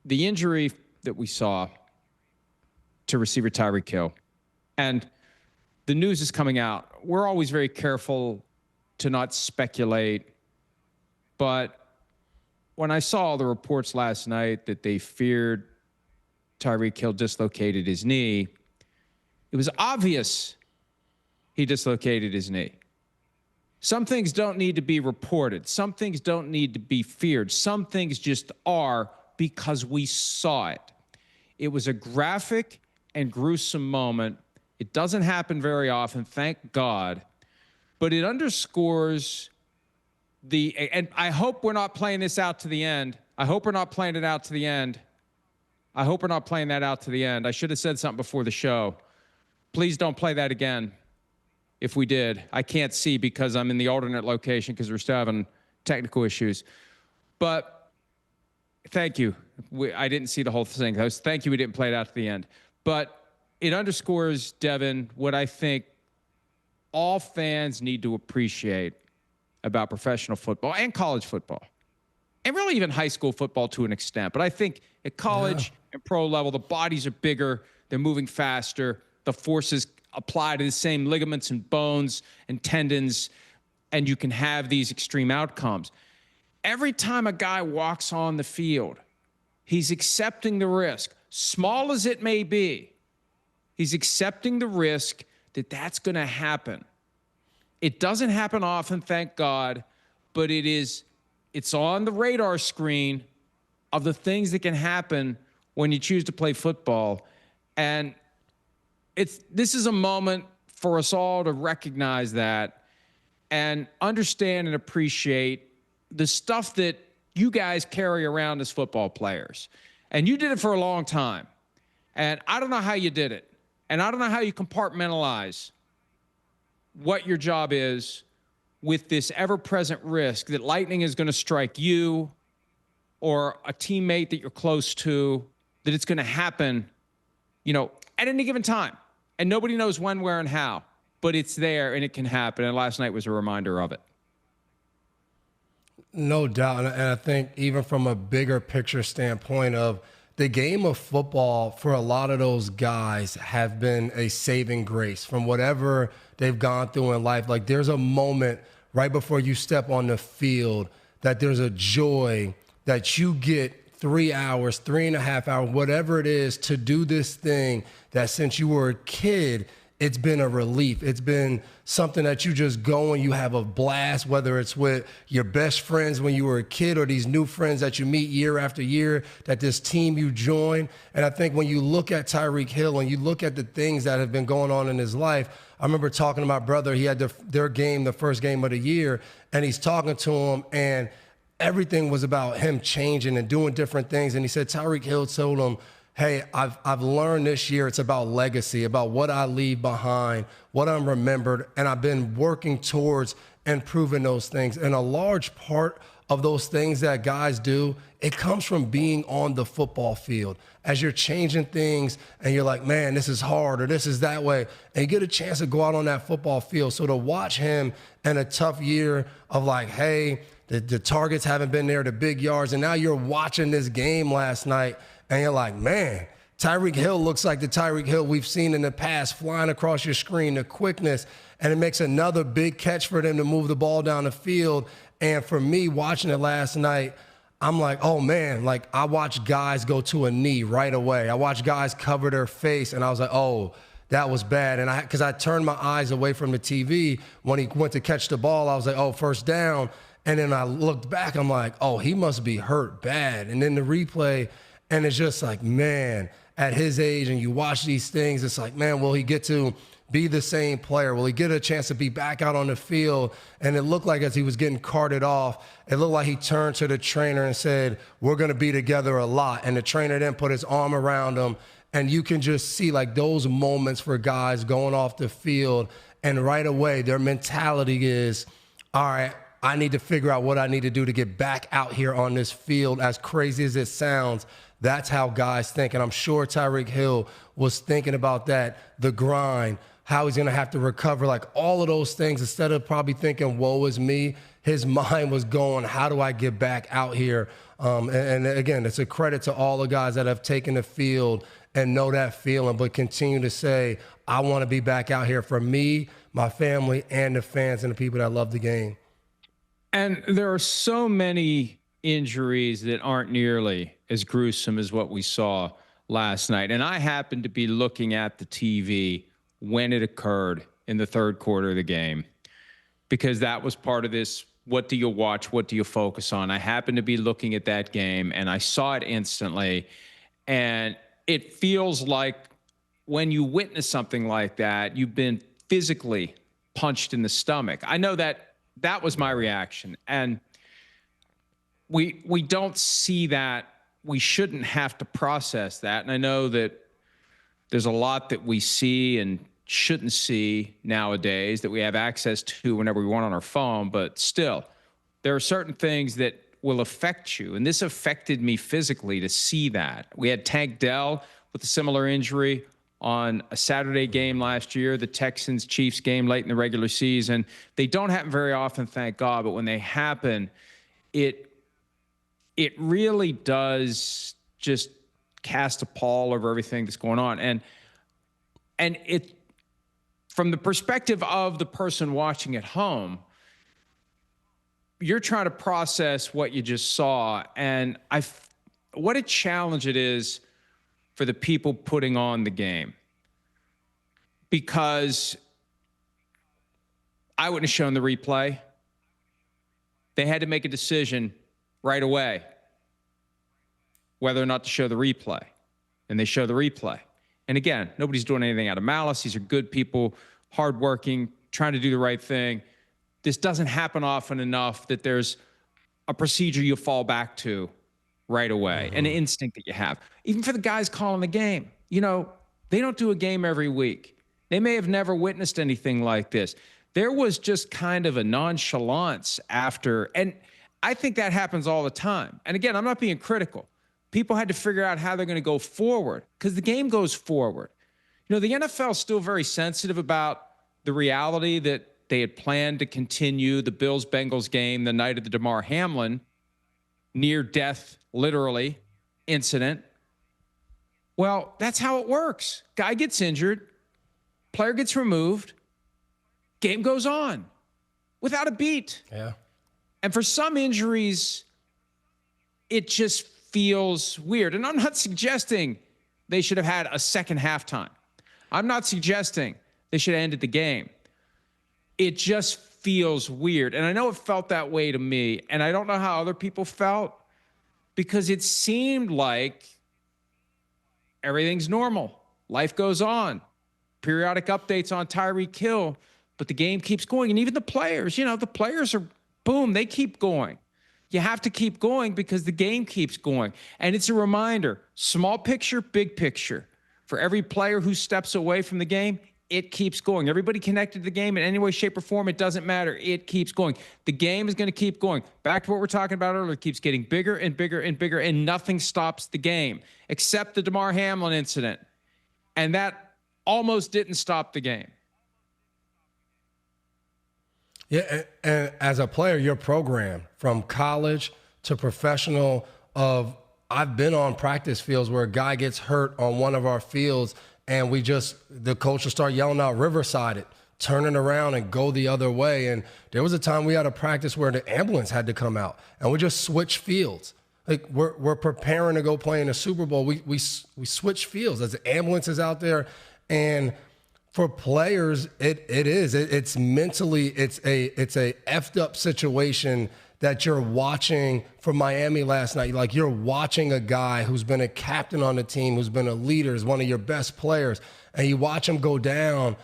the injury that we saw to receiver Tyreek Hill, and the news is coming out. We're always very careful to not speculate, but when I saw the reports last night that they feared Tyreek Hill dislocated his knee, it was obvious he dislocated his knee. Some things don't need to be reported. Some things don't need to be feared. Some things just are because we saw it. It was a graphic and gruesome moment. It doesn't happen very often, thank God, but it underscores and I hope we're not playing this out to the end. I hope we're not playing it out to the end. I hope we're not playing that out to the end. I should have said something before the show. Please don't play that again. If we did, I can't see because I'm in the alternate location because we're still having technical issues. But thank you. I didn't see the whole thing. Thank you we didn't play it out to the end. But it underscores, Devin, what I think all fans need to appreciate about professional football and college football, and really even high school football to an extent. But I think at college and pro level, the bodies are bigger, they're moving faster, the forces apply to the same ligaments and bones and tendons, and you can have these extreme outcomes. Every time a guy walks on the field, he's accepting the risk, small as it may be. He's accepting the risk that that's going to happen. It doesn't happen often, thank God, but it's on the radar screen of the things that can happen when you choose to play football. And this is a moment for us all to recognize that and understand and appreciate the stuff that you guys carry around as football players. And you did it for a long time. And I don't know how you did it. And I don't know how you compartmentalize what your job is with this ever-present risk that lightning is going to strike you or a teammate that you're close to, that it's going to happen, at any given time. And nobody knows when, where, and how, but it's there and it can happen. And last night was a reminder of it. No doubt. And I think even from a bigger picture standpoint of the game of football, for a lot of those guys have been a saving grace from whatever they've gone through in life. Like there's a moment right before you step on the field that there's a joy that you get 3 hours, 3.5 hours, whatever it is, to do this thing that since you were a kid, it's been a relief. It's been something that you just go and you have a blast, whether it's with your best friends when you were a kid or these new friends that you meet year after year, that this team you join. And I think when you look at Tyreek Hill and you look at the things that have been going on in his life, I remember talking to my brother. He had their game, the first game of the year, and he's talking to him, and everything was about him changing and doing different things. And he said Tyreek Hill told him, hey, I've learned this year it's about legacy, about what I leave behind, what I'm remembered, and I've been working towards improving those things. And a large part of those things that guys do, it comes from being on the football field. As you're changing things and you're like, man, this is hard or this is that way, and you get a chance to go out on that football field. So to watch him in a tough year of like, hey, the targets haven't been there, the big yards, and now you're watching this game last night, and you're like, man, Tyreek Hill looks like the Tyreek Hill we've seen in the past, flying across your screen, the quickness, and it makes another big catch for them to move the ball down the field. And for me, watching it last night, I'm like, oh, man, like I watched guys go to a knee right away. I watched guys cover their face, and I was like, oh, that was bad. And because I turned my eyes away from the TV when he went to catch the ball, I was like, oh, first down. And then I looked back, I'm like, oh, he must be hurt bad. And then the replay, and it's just like, man, at his age, and you watch these things, it's like, man, will he get to be the same player? Will he get a chance to be back out on the field? And it looked like as he was getting carted off, it looked like he turned to the trainer and said, we're going to be together a lot. And the trainer then put his arm around him. And you can just see like those moments for guys going off the field. And right away, their mentality is, all right, I need to figure out what I need to do to get back out here on this field. As crazy as it sounds, that's how guys think. And I'm sure Tyreek Hill was thinking about that, the grind, how he's going to have to recover, like all of those things. Instead of probably thinking, woe is me, his mind was going, how do I get back out here? And again, it's a credit to all the guys that have taken the field and know that feeling, but continue to say, I want to be back out here for me, my family, and the fans and the people that love the game. And there are so many injuries that aren't nearly as gruesome as what we saw last night. And I happened to be looking at the TV when it occurred in the third quarter of the game, because that was part of this. What do you watch? What do you focus on? I happened to be looking at that game and I saw it instantly. And it feels like when you witness something like that, you've been physically punched in the stomach. I know that was my reaction. And we don't see that. We shouldn't have to process that. And I know that there's a lot that we see and shouldn't see nowadays that we have access to whenever we want on our phone, but still, there are certain things that will affect you. And this affected me physically to see that. We had Tank Dell with a similar injury on a Saturday game last year, the Texans-Chiefs game late in the regular season. They don't happen very often, thank God, but when they happen, it really does just cast a pall over everything that's going on. And it, from the perspective of the person watching at home, you're trying to process what you just saw. And what a challenge it is for the people putting on the game. Because I wouldn't have shown the replay. They had to make a decision right away whether or not to show the replay. And they show the replay. And again, nobody's doing anything out of malice. These are good people, hardworking, trying to do the right thing. This doesn't happen often enough that there's a procedure you fall back to right away, an instinct that you have. Even for the guys calling the game, they don't do a game every week. They may have never witnessed anything like this. There was just kind of a nonchalance after, and I think that happens all the time. And again, I'm not being critical. People had to figure out how they're going to go forward because the game goes forward. The NFL is still very sensitive about the reality that they had planned to continue the Bills-Bengals game the night of the Damar Hamlin near-death, literally, incident. Well, that's how it works. Guy gets injured, player gets removed, game goes on without a beat. Yeah. And for some injuries, it just feels weird. And I'm not suggesting they should have had a second halftime. I'm not suggesting they should have ended the game. It just feels weird. And I know it felt that way to me. And I don't know how other people felt because it seemed like everything's normal. Life goes on. Periodic updates on Tyreek Hill, but the game keeps going. And even the players, the players are, boom, they keep going. You have to keep going because the game keeps going. And it's a reminder, small picture, big picture. For every player who steps away from the game, it keeps going. Everybody connected to the game in any way, shape, or form, it doesn't matter. It keeps going. The game is going to keep going. Back to what we're talking about earlier, it keeps getting bigger and bigger and bigger, and nothing stops the game except the Damar Hamlin incident. And that almost didn't stop the game. Yeah, and as a player, you're programmed from college to professional I've been on practice fields where a guy gets hurt on one of our fields and the coach will start yelling out Riverside it, turning around and go the other way. And there was a time we had a practice where the ambulance had to come out and we just switched fields. Like we're preparing to go play in a Super Bowl. We switch fields as the ambulance is out there. And for players, it's mentally, it's a effed up situation that you're watching from Miami last night. Like you're watching a guy who's been a captain on the team, who's been a leader, is one of your best players, and you watch him go down,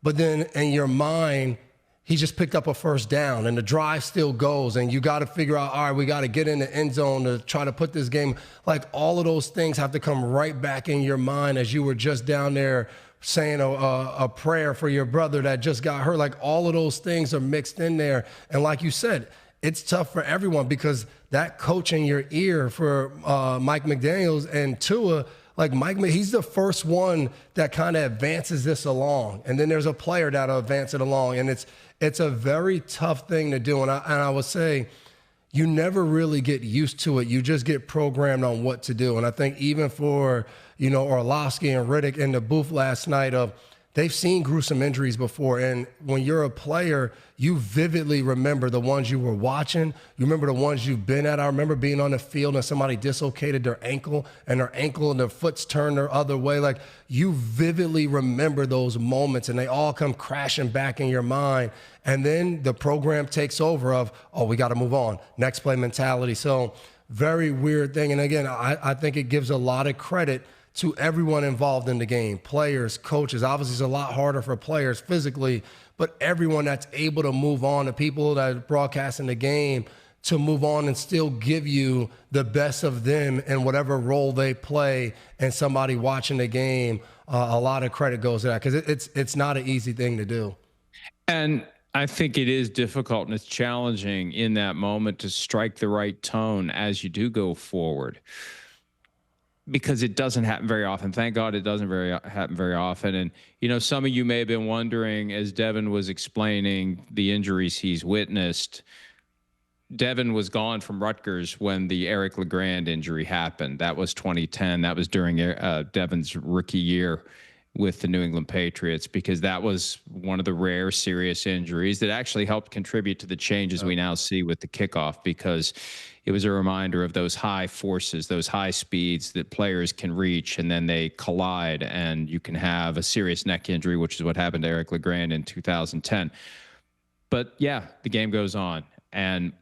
but then in your mind, he just picked up a first down and the drive still goes and you got to figure out, all right, we got to get in the end zone to try to put this game. Like all of those things have to come right back in your mind as you were just down there saying a prayer for your brother that just got hurt. Like all of those things are mixed in there. And like you said, it's tough for everyone because that coach in your ear for Mike McDaniels and Tua, Like he's the first one that kind of advances this along. And then there's a player that'll advance it along. And it's a very tough thing to do. And I would say you never really get used to it. You just get programmed on what to do. And I think even for, Orlovsky and Riddick in the booth last night they've seen gruesome injuries before. And when you're a player, you vividly remember the ones you were watching. You remember the ones you've been at. I remember being on the field and somebody dislocated their ankle and their foot's turned the other way. Like, you vividly remember those moments and they all come crashing back in your mind. And then the program takes over of, oh, we got to move on. Next play mentality. So very weird thing. And again, I think it gives a lot of credit to everyone involved in the game, players, coaches. Obviously, it's a lot harder for players physically, but everyone that's able to move on, the people that are broadcasting the game, to move on and still give you the best of them in whatever role they play, and somebody watching the game, a lot of credit goes to that, because it's not an easy thing to do. And I think it is difficult and it's challenging in that moment to strike the right tone as you do go forward, because it doesn't happen very often. Thank God it doesn't happen very often. And, some of you may have been wondering, as Devin was explaining the injuries he's witnessed, Devin was gone from Rutgers when the Eric LeGrand injury happened. That was 2010. That was during Devin's rookie year with the New England Patriots, because that was one of the rare serious injuries that actually helped contribute to the changes we now see with the kickoff, because it was a reminder of those high forces, those high speeds that players can reach, and then they collide and you can have a serious neck injury, which is what happened to Eric LeGrand in 2010. But yeah, the game goes on, and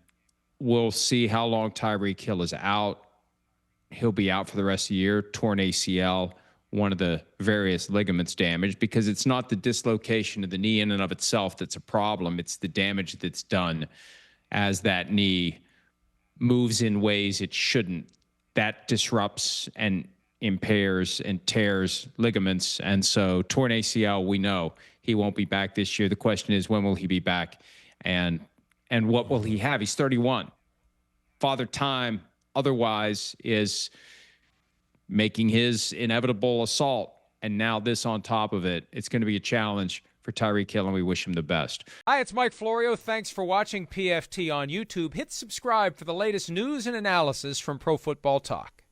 we'll see how long Tyreek Hill is out. He'll be out for the rest of the year, torn ACL, one of the various ligaments damaged, because it's not the dislocation of the knee in and of itself that's a problem. It's the damage that's done as that knee moves in ways it shouldn't. That disrupts and impairs and tears ligaments. And so torn ACL, we know he won't be back this year. The question is, when will he be back? And what will he have? He's 31. Father Time otherwise is making his inevitable assault, and now this on top of it. It's going to be a challenge for Tyreek Hill, and we wish him the best. Hi, it's Mike Florio. Thanks for watching PFT on YouTube. Hit subscribe for the latest news and analysis from Pro Football Talk.